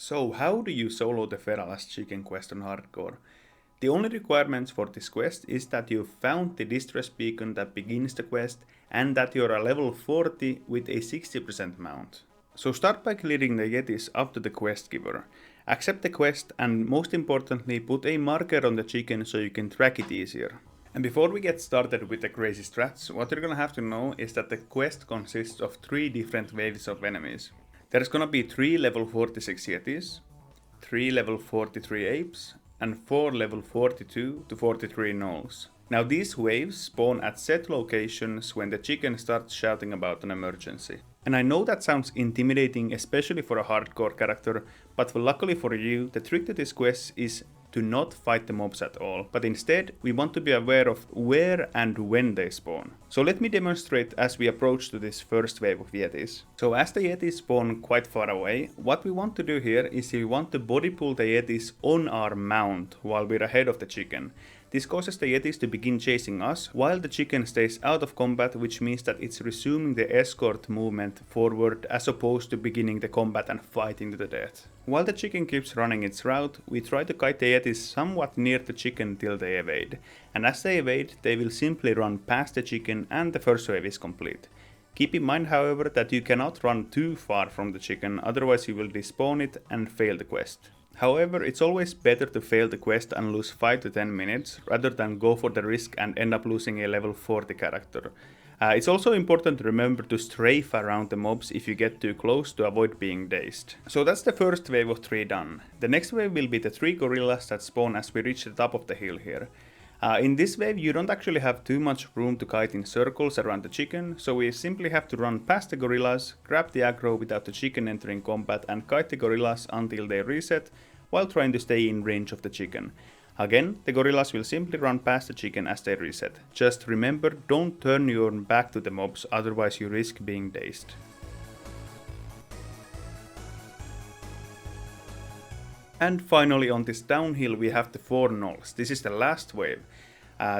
So how do you solo the Feralas Chicken quest on hardcore? The only requirements for this quest is that you've found the distress beacon that begins the quest and that you're a level 40 with a 60% mount. So start by clearing the Yetis up to the quest giver. Accept the quest and most importantly put a marker on the chicken so you can track it easier. And before we get started with the crazy strats, what you're gonna have to know is that the quest consists of 3 different waves of enemies. There's gonna be 3 level 46 Yetis, 3 level 43 apes, and 4 level 42 to 43 gnolls. Now these waves spawn at set locations when the chicken starts shouting about an emergency. And I know that sounds intimidating, especially for a hardcore character, but luckily for you, the trick to this quest is to not fight the mobs at all, but instead we want to be aware of where and when they spawn. So let me demonstrate as we approach to this first wave of Yetis. So as the Yetis spawn quite far away, what we want to do here is we want to body pull the Yetis on our mount while we're ahead of the chicken. This causes the Yetis to begin chasing us while the chicken stays out of combat, which means that it's resuming the escort movement forward as opposed to beginning the combat and fighting to the death. While the chicken keeps running its route, we try to kite the Yetis somewhat near the chicken till they evade. And as they evade, they will simply run past the chicken and the first wave is complete. Keep in mind, however, that you cannot run too far from the chicken, otherwise you will despawn it and fail the quest. However, it's always better to fail the quest and lose 5 to 10 minutes rather than go for the risk and end up losing a level 40 character. It's also important to remember to strafe around the mobs if you get too close to avoid being dazed. So that's the first wave of 3 done. The next wave will be the 3 gorillas that spawn as we reach the top of the hill here. In this wave you don't actually have too much room to kite in circles around the chicken, so we simply have to run past the gorillas, grab the aggro without the chicken entering combat and kite the gorillas until they reset while trying to stay in range of the chicken. Again, the gorillas will simply run past the chicken as they reset. Just remember, don't turn your back to the mobs, otherwise you risk being dazed. And finally on this downhill we have the 4 gnolls. This is the last wave.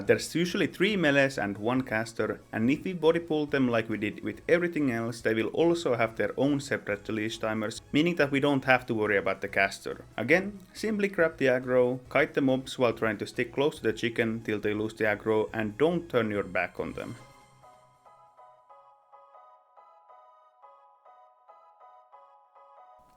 There's usually 3 melees and 1 caster, and if we body pull them like we did with everything else, they will also have their own separate release timers, meaning that we don't have to worry about the caster. Again, simply grab the aggro, kite the mobs while trying to stick close to the chicken till they lose the aggro, and don't turn your back on them.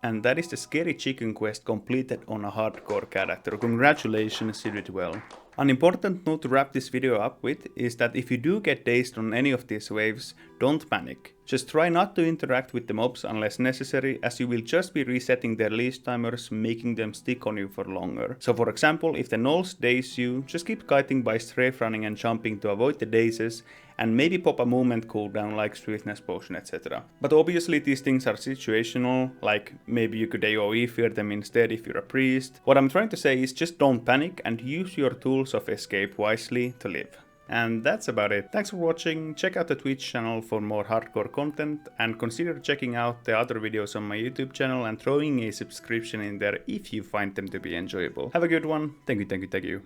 And that is the scary chicken quest completed on a hardcore character. Congratulations, you did well. An important note to wrap this video up with is that if you do get dazed on any of these waves, don't panic. Just try not to interact with the mobs unless necessary, as you will just be resetting their release timers, making them stick on you for longer. So for example, if the gnolls daze you, just keep kiting by strafe running and jumping to avoid the dazes, and maybe pop a movement cooldown like swiftness potion, etc. But obviously these things are situational, like maybe you could AoE fear them instead if you're a priest. What I'm trying to say is just don't panic and use your tools of escape wisely to live. And that's about it. Thanks for watching, check out the Twitch channel for more hardcore content and consider checking out the other videos on my YouTube channel and throwing a subscription in there if you find them to be enjoyable. Have a good one, thank you.